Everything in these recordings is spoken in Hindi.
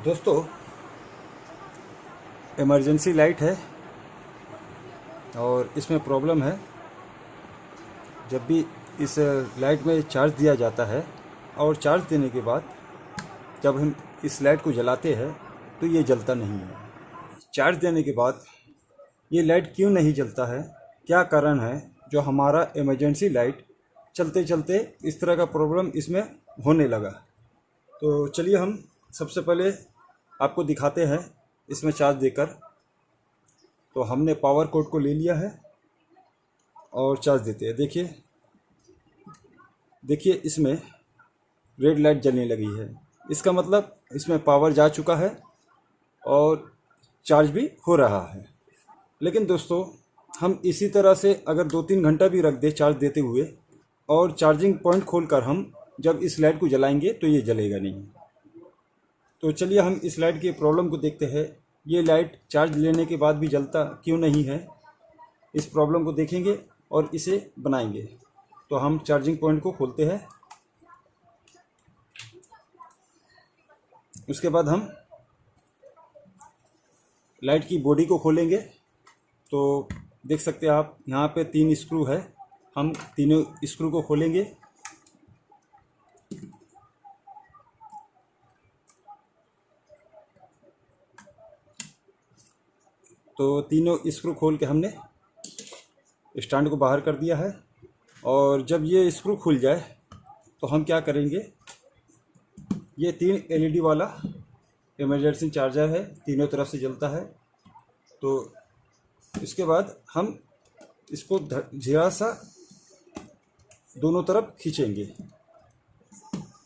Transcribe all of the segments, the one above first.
दोस्तों, इमरजेंसी लाइट है और इसमें प्रॉब्लम है। जब भी इस लाइट में चार्ज दिया जाता है और चार्ज देने के बाद जब हम इस लाइट को जलाते हैं तो ये जलता नहीं है। चार्ज देने के बाद ये लाइट क्यों नहीं जलता है, क्या कारण है जो हमारा इमरजेंसी लाइट चलते चलते इस तरह का प्रॉब्लम इसमें होने लगा। तो चलिए हम सबसे पहले आपको दिखाते हैं इसमें चार्ज देकर। तो हमने पावर कोड को ले लिया है और चार्ज देते हैं। देखिए इसमें रेड लाइट जलने लगी है। इसका मतलब इसमें पावर जा चुका है और चार्ज भी हो रहा है। लेकिन दोस्तों, हम इसी तरह से अगर 2-3 घंटा भी रख दें चार्ज देते हुए और चार्जिंग पॉइंट खोलकर हम जब इस लाइट को जलाएंगे तो ये जलेगा नहीं। तो चलिए हम इस लाइट की प्रॉब्लम को देखते हैं। ये लाइट चार्ज लेने के बाद भी जलता क्यों नहीं है, इस प्रॉब्लम को देखेंगे और इसे बनाएंगे। तो हम चार्जिंग पॉइंट को खोलते हैं। उसके बाद हम लाइट की बॉडी को खोलेंगे। तो देख सकते हैं आप, यहाँ पे 3 स्क्रू है। हम तीनों स्क्रू को खोलेंगे। तो तीनों स्क्रू खोल के हमने स्टैंड को बाहर कर दिया है। और जब ये स्क्रू खुल जाए तो हम क्या करेंगे, ये 3 एलईडी वाला इमरजेंसी चार्जर है, तीनों तरफ से जलता है। तो इसके बाद हम इसको जरा सा दोनों तरफ खींचेंगे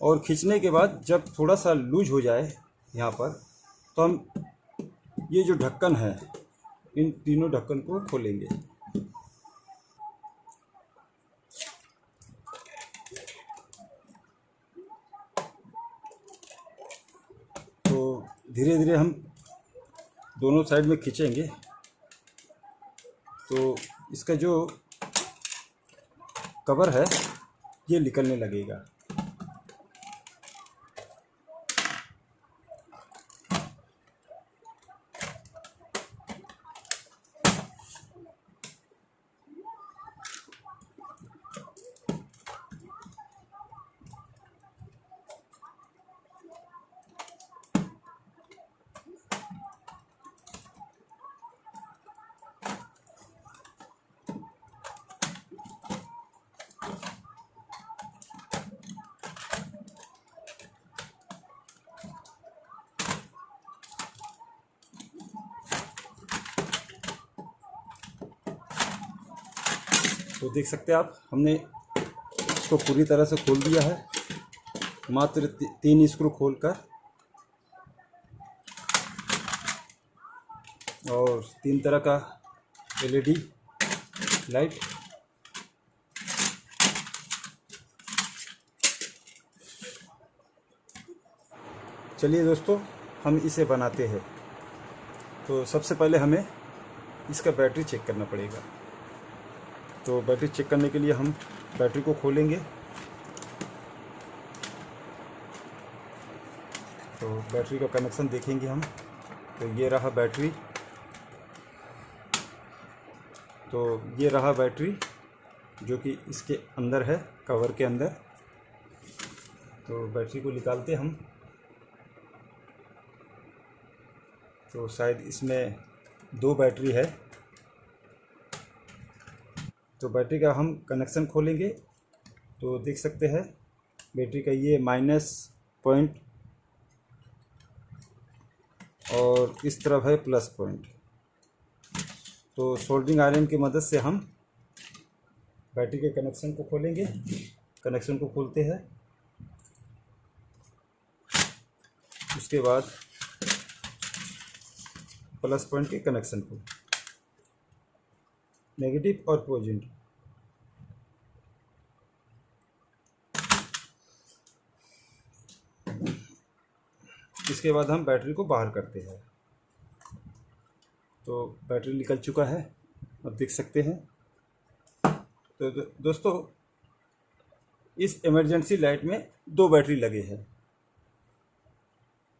और खींचने के बाद जब थोड़ा सा लूज हो जाए यहाँ पर, तो हम ये जो ढक्कन है इन तीनों ढक्कन को खोलेंगे। तो धीरे धीरे हम दोनों साइड में खींचेंगे तो इसका जो कवर है ये निकलने लगेगा। तो देख सकते हैं आप, हमने इसको पूरी तरह से खोल दिया है मात्र 3 स्क्रू खोलकर और 3 तरह का एलईडी लाइट। चलिए दोस्तों, हम इसे बनाते हैं। तो सबसे पहले हमें इसका बैटरी चेक करना पड़ेगा। तो बैटरी चेक करने के लिए हम बैटरी को खोलेंगे। तो बैटरी का कनेक्शन देखेंगे हम। तो ये रहा बैटरी। तो ये रहा बैटरी जो कि इसके अंदर है, कवर के अंदर। तो बैटरी को निकालते हम। तो शायद इसमें 2 बैटरी है। तो बैटरी का हम कनेक्शन खोलेंगे। तो देख सकते हैं बैटरी का ये माइनस पॉइंट और इस तरफ है प्लस पॉइंट। तो सोल्डरिंग आयरन की मदद से हम बैटरी के कनेक्शन को खोलेंगे। कनेक्शन को खोलते हैं। उसके बाद प्लस पॉइंट के कनेक्शन को, नेगेटिव और पॉजिटिव। इसके बाद हम बैटरी को बाहर करते हैं। तो बैटरी निकल चुका है, अब देख सकते हैं। तो दोस्तों, इस इमरजेंसी लाइट में 2 बैटरी लगे हैं।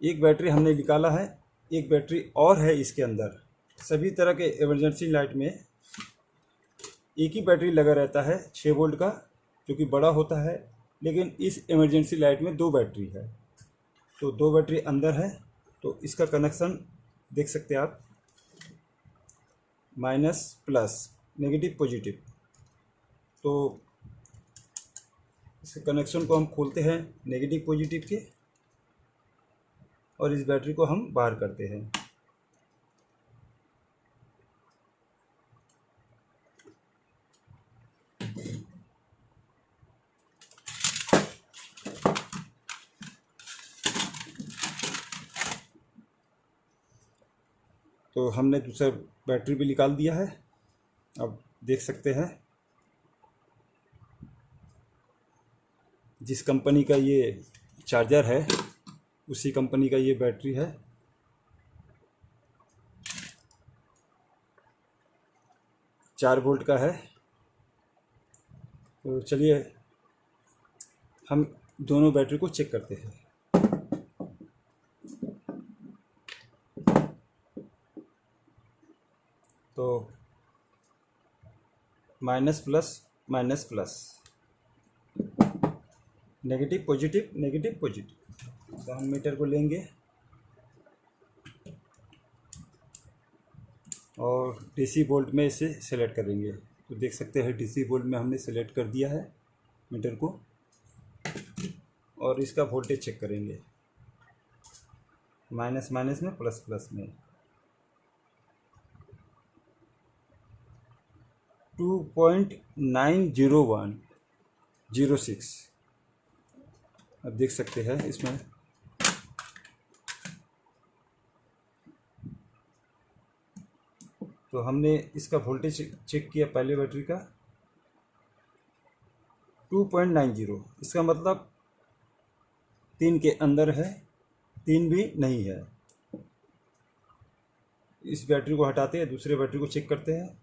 एक बैटरी हमने निकाला है, एक बैटरी और है इसके अंदर। सभी तरह के इमरजेंसी लाइट में एक ही बैटरी लगा रहता है 6 वोल्ट का, जो कि बड़ा होता है, लेकिन इस इमरजेंसी लाइट में 2 बैटरी है। तो 2 बैटरी अंदर है, तो इसका कनेक्शन देख सकते हैं आप, माइनस प्लस, नेगेटिव पॉजिटिव। तो इस कनेक्शन को हम खोलते हैं नेगेटिव पॉजिटिव के, और इस बैटरी को हम बाहर करते हैं। तो हमने दूसरा बैटरी भी निकाल दिया है। अब देख सकते हैं जिस कंपनी का ये चार्जर है उसी कंपनी का ये बैटरी है। चार वोल्ट का है। तो चलिए हम दोनों बैटरी को चेक करते हैं। तो minus plus minus plus, negative positive negative positive. तो हम मीटर को लेंगे और डीसी वोल्ट में इसे सेलेक्ट करेंगे। तो देख सकते हैं डीसी वोल्ट में हमने सेलेक्ट कर दिया है मीटर को, और इसका वोल्टेज चेक करेंगे माइनस माइनस में प्लस प्लस में। 2.90106। अब देख सकते हैं इसमें तो हमने इसका वोल्टेज चेक किया पहले बैटरी का 2.90। इसका मतलब 3 के अंदर है, 3 भी नहीं है। इस बैटरी को हटाते हैं, दूसरे बैटरी को चेक करते हैं।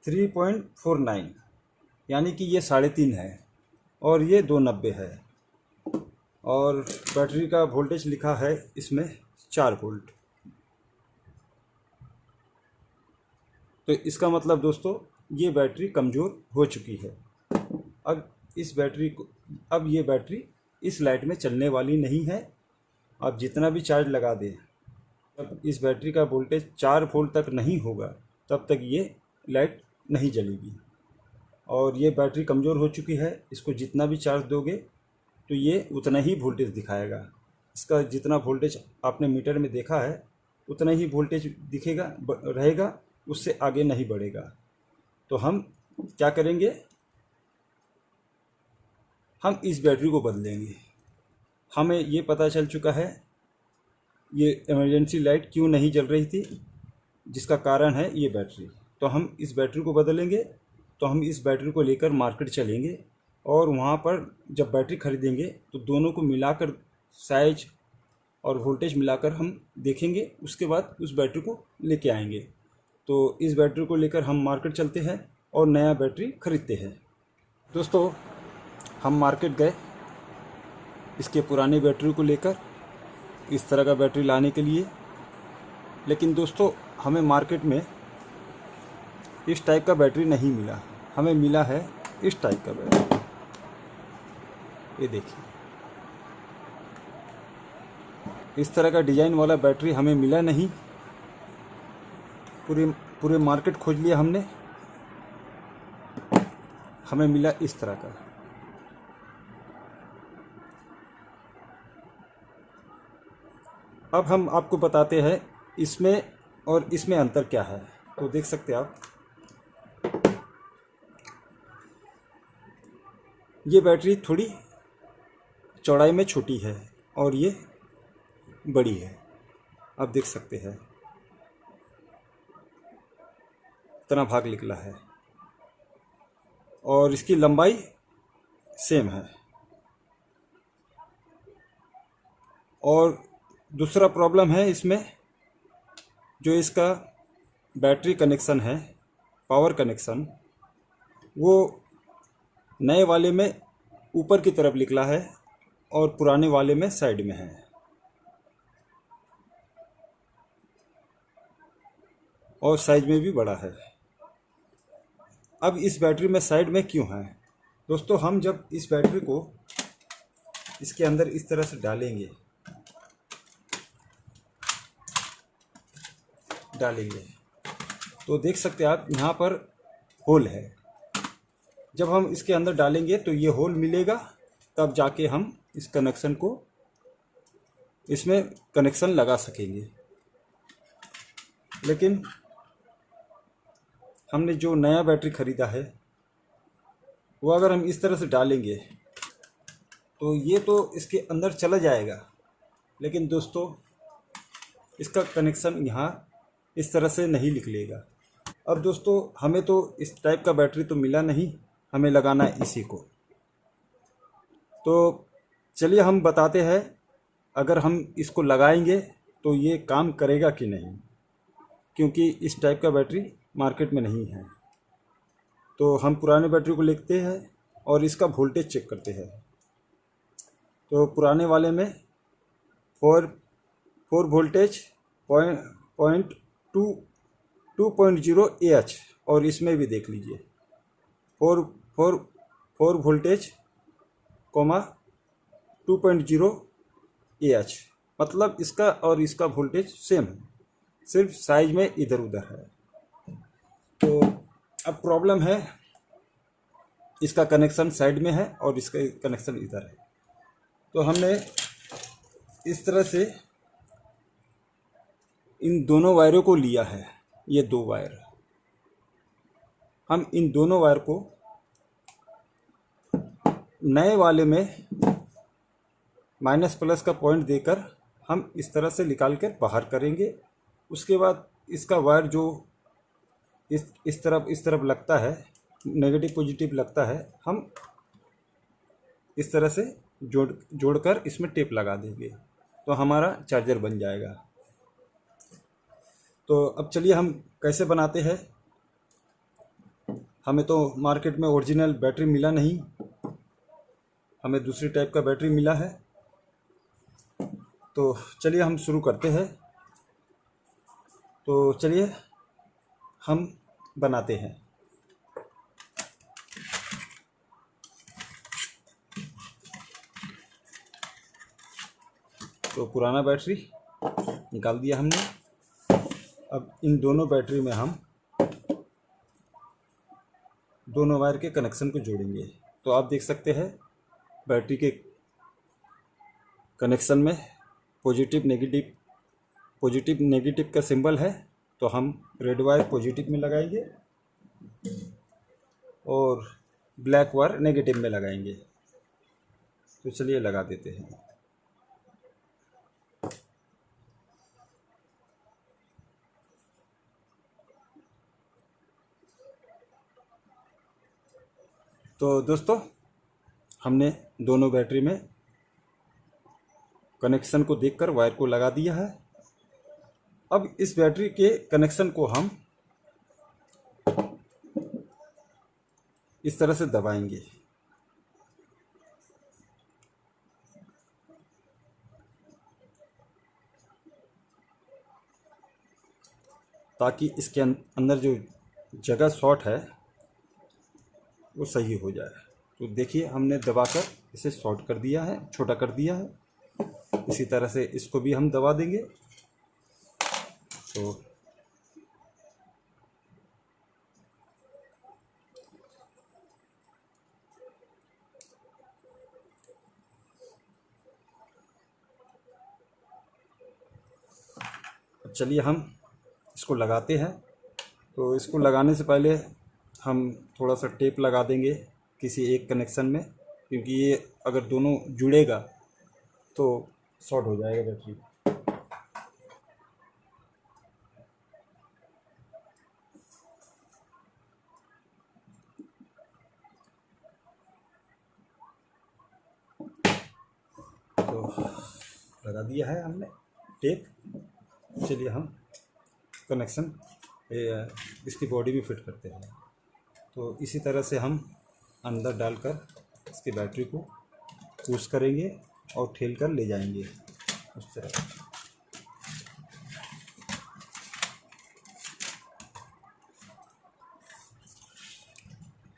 3.49, यानी कि ये 3.5 है और ये 290 है। और बैटरी का वोल्टेज लिखा है इसमें 4 वोल्ट। तो इसका मतलब दोस्तों ये बैटरी कमज़ोर हो चुकी है। अब इस बैटरी को, अब ये बैटरी इस लाइट में चलने वाली नहीं है। आप जितना भी चार्ज लगा दें, जब इस बैटरी का वोल्टेज 4 वोल्ट तक नहीं होगा तब तक ये लाइट नहीं जलेगी। और ये बैटरी कमज़ोर हो चुकी है। इसको जितना भी चार्ज दोगे तो ये उतना ही वोल्टेज दिखाएगा। इसका जितना वोल्टेज आपने मीटर में देखा है उतना ही वोल्टेज दिखेगा रहेगा, उससे आगे नहीं बढ़ेगा। तो हम क्या करेंगे, हम इस बैटरी को बदलेंगे। हमें ये पता चल चुका है ये इमरजेंसी लाइट क्यों नहीं जल रही थी, जिसका कारण है ये बैटरी। तो हम इस बैटरी को बदलेंगे। तो हम इस बैटरी को लेकर मार्केट चलेंगे और वहाँ पर जब बैटरी खरीदेंगे तो दोनों को मिलाकर साइज और वोल्टेज मिलाकर हम देखेंगे। उसके बाद उस बैटरी को लेके आएंगे। तो इस बैटरी को लेकर हम मार्केट चलते हैं और नया बैटरी खरीदते हैं। दोस्तों हम मार्केट गए इसके पुरानी बैटरी को लेकर, इस तरह का बैटरी लाने के लिए। लेकिन दोस्तों हमें मार्केट में इस टाइप का बैटरी नहीं मिला, हमें मिला है इस टाइप का बैटरी। ये देखिए, इस तरह का डिज़ाइन वाला बैटरी हमें मिला नहीं। पूरे मार्केट खोज लिया हमने, हमें मिला इस तरह का। अब हम आपको बताते हैं इसमें और इसमें अंतर क्या है। तो देख सकते हैं आप, ये बैटरी थोड़ी चौड़ाई में छोटी है और ये बड़ी है। आप देख सकते हैं इतना भाग निकला है और इसकी लंबाई सेम है। और दूसरा प्रॉब्लम है इसमें, जो इसका बैटरी कनेक्शन है, पावर कनेक्शन, वो नए वाले में ऊपर की तरफ निकला है और पुराने वाले में साइड में है। और साइज में भी बड़ा है। अब इस बैटरी में साइड में क्यों है दोस्तों, हम जब इस बैटरी को इसके अंदर इस तरह से डालेंगे तो देख सकते हैं आप यहाँ पर होल है। जब हम इसके अंदर डालेंगे तो ये होल मिलेगा, तब जाके हम इस कनेक्शन को इसमें कनेक्शन लगा सकेंगे। लेकिन हमने जो नया बैटरी ख़रीदा है वो अगर हम इस तरह से डालेंगे तो ये तो इसके अंदर चला जाएगा, लेकिन दोस्तों इसका कनेक्शन यहाँ इस तरह से नहीं निकलेगा। अब दोस्तों हमें तो इस टाइप का बैटरी तो मिला नहीं, हमें लगाना है इसी को। तो चलिए हम बताते हैं अगर हम इसको लगाएंगे तो ये काम करेगा कि नहीं, क्योंकि इस टाइप का बैटरी मार्केट में नहीं है। तो हम पुराने बैटरी को लेते हैं और इसका वोल्टेज चेक करते हैं। तो पुराने वाले में 4 वोल्टेज 2.0 AH, और इसमें भी देख लीजिए 4 वोल्टेज 2.0 AH, मतलब इसका और इसका वोल्टेज सेम है, सिर्फ साइज में इधर उधर है। तो अब प्रॉब्लम है इसका कनेक्शन साइड में है और इसका कनेक्शन इधर है। तो हमने इस तरह से इन दोनों वायरों को लिया है, ये 2 वायर। हम इन दोनों वायर को नए वाले में माइनस प्लस का पॉइंट देकर हम इस तरह से निकाल कर बाहर करेंगे। उसके बाद इसका वायर जो इस तरफ लगता है, नेगेटिव पॉजिटिव लगता है, हम इस तरह से जोड़कर इसमें टेप लगा देंगे तो हमारा चार्जर बन जाएगा। तो अब चलिए हम कैसे बनाते हैं। हमें तो मार्केट में ओरिजिनल बैटरी मिला नहीं, हमें दूसरी टाइप का बैटरी मिला है। तो चलिए हम शुरू करते हैं। तो चलिए हम बनाते हैं। तो पुराना बैटरी निकाल दिया हमने। अब इन दोनों बैटरी में हम दोनों वायर के कनेक्शन को जोड़ेंगे। तो आप देख सकते हैं बैटरी के कनेक्शन में पॉजिटिव नेगेटिव का सिंबल है, तो हम रेड वायर पॉजिटिव में लगाएंगे और ब्लैक वायर नेगेटिव में लगाएंगे। तो चलिए लगा देते हैं। तो दोस्तों हमने दोनों बैटरी में कनेक्शन को देखकर वायर को लगा दिया है। अब इस बैटरी के कनेक्शन को हम इस तरह से दबाएंगे ताकि इसके अंदर जो जगह शॉर्ट है वो सही हो जाए। तो देखिए हमने दबाकर इसे शॉर्ट कर दिया है, छोटा कर दिया है। इसी तरह से इसको भी हम दबा देंगे। तो चलिए हम इसको लगाते हैं। तो इसको लगाने से पहले हम थोड़ा सा टेप लगा देंगे किसी एक कनेक्शन में, क्योंकि ये अगर दोनों जुड़ेगा तो शॉर्ट हो जाएगा बैटरी। तो लगा दिया है हमने टेप। चलिए हम कनेक्शन इसकी बॉडी में फिट करते हैं। तो इसी तरह से हम अंदर डालकर इसकी बैटरी को पुश करेंगे और ठेल कर ले जाएंगे उस तरह।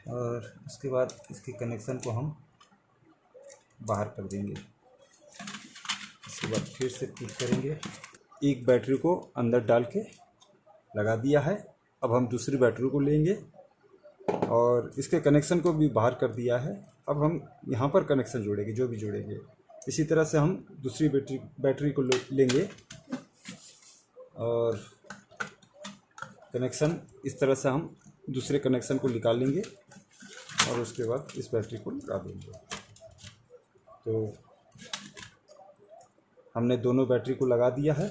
और उसके बाद इसके कनेक्शन को हम बाहर कर देंगे। इसके बाद फिर से फिट करेंगे। एक बैटरी को अंदर डाल के लगा दिया है। अब हम दूसरी बैटरी को लेंगे और इसके कनेक्शन को भी बाहर कर दिया है। अब हम यहाँ पर कनेक्शन जोड़ेंगे, जो भी जोड़ेंगे। इसी तरह से हम दूसरी बैटरी को लेंगे और कनेक्शन इस तरह से हम दूसरे कनेक्शन को निकाल लेंगे और उसके बाद इस बैटरी को लगा देंगे। तो हमने दोनों बैटरी को लगा दिया है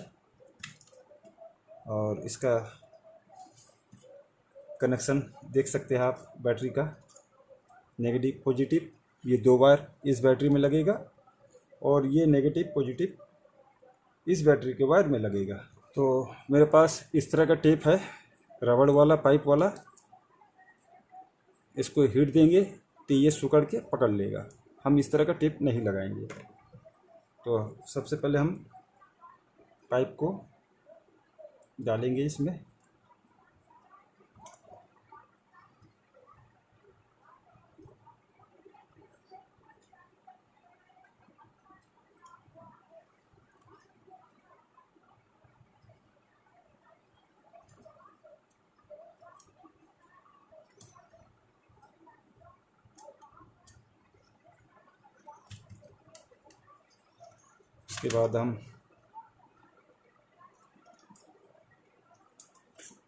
और इसका कनेक्शन देख सकते हैं आप। बैटरी का नेगेटिव पॉजिटिव ये 2 बार इस बैटरी में लगेगा और ये नेगेटिव पॉजिटिव इस बैटरी के वायर में लगेगा। तो मेरे पास इस तरह का टेप है, रबड़ वाला, पाइप वाला। इसको हीट देंगे तो ये सुकड़ के पकड़ लेगा। हम इस तरह का टेप नहीं लगाएंगे। तो सबसे पहले हम पाइप को डालेंगे इसमें। उसके बाद हम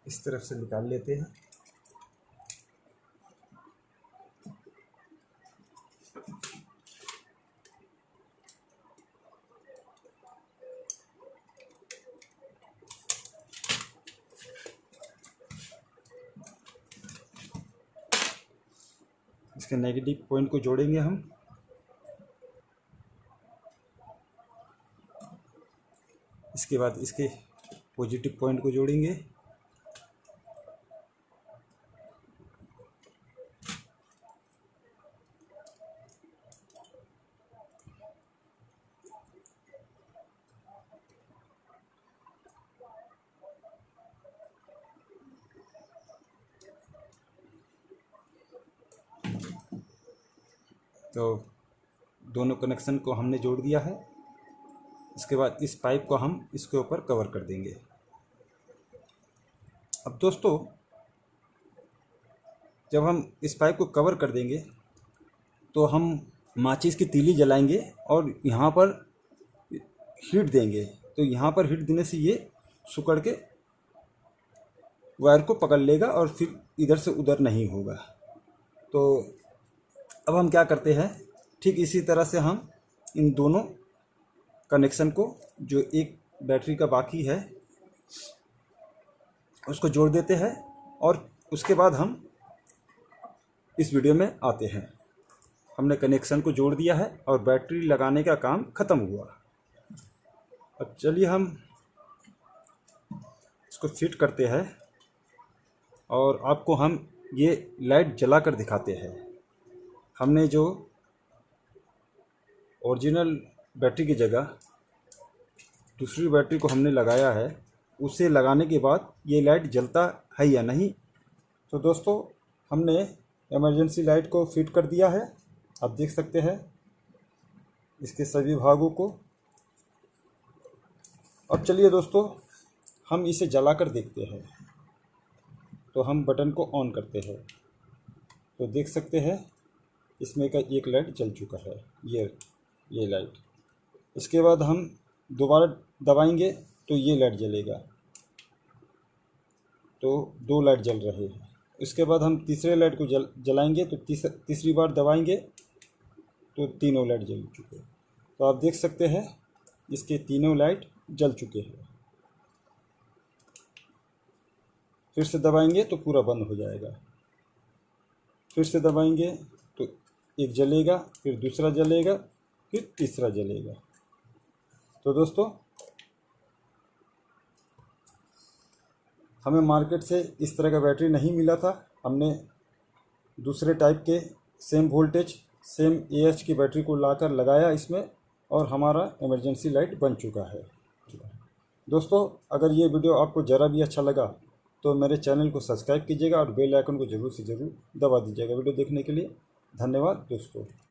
इस तरफ से निकाल लेते हैं। इसके नेगेटिव पॉइंट को जोड़ेंगे हम। इसके बाद इसके पॉजिटिव पॉइंट को जोड़ेंगे। तो दोनों कनेक्शन को हमने जोड़ दिया है। इसके बाद इस पाइप को हम इसके ऊपर कवर कर देंगे। अब दोस्तों, जब हम इस पाइप को कवर कर देंगे तो हम माचिस की तीली जलाएंगे और यहाँ पर हीट देंगे। तो यहाँ पर हीट देने से ये सुकड़ के वायर को पकड़ लेगा और फिर इधर से उधर नहीं होगा। तो अब हम क्या करते हैं, ठीक इसी तरह से हम इन दोनों कनेक्शन को, जो एक बैटरी का बाकी है, उसको जोड़ देते हैं और उसके बाद हम इस वीडियो में आते हैं। हमने कनेक्शन को जोड़ दिया है और बैटरी लगाने का काम ख़त्म हुआ। अब चलिए हम इसको फिट करते हैं और आपको हम ये लाइट जला कर दिखाते हैं। हमने जो ओरिजिनल बैटरी की जगह दूसरी बैटरी को हमने लगाया है, उसे लगाने के बाद ये लाइट जलता है या नहीं। तो दोस्तों, हमने इमरजेंसी लाइट को फिट कर दिया है। आप देख सकते हैं इसके सभी भागों को। अब चलिए दोस्तों, हम इसे जला कर देखते हैं। तो हम बटन को ऑन करते हैं तो देख सकते हैं इसमें का एक लाइट जल चुका है, ये लाइट। इसके बाद हम दोबारा दबाएंगे तो ये लाइट जलेगा। तो 2 लाइट जल रहे हैं। इसके बाद हम तीसरे लाइट को जलाएंगे तो तीसरी बार दबाएंगे तो तीनों लाइट जल चुके हैं। तो आप देख सकते हैं इसके तीनों लाइट जल चुके हैं। फिर से दबाएंगे तो पूरा बंद हो जाएगा। फिर से दबाएंगे तो एक जलेगा, फिर दूसरा जलेगा, फिर तीसरा जलेगा। तो दोस्तों, हमें मार्केट से इस तरह का बैटरी नहीं मिला था। हमने दूसरे टाइप के सेम वोल्टेज, सेम AH की बैटरी को लाकर लगाया इसमें और हमारा इमरजेंसी लाइट बन चुका है। दोस्तों, अगर ये वीडियो आपको ज़रा भी अच्छा लगा तो मेरे चैनल को सब्सक्राइब कीजिएगा और बेल आइकन को ज़रूर से ज़रूर दबा दीजिएगा। वीडियो देखने के लिए धन्यवाद दोस्तों।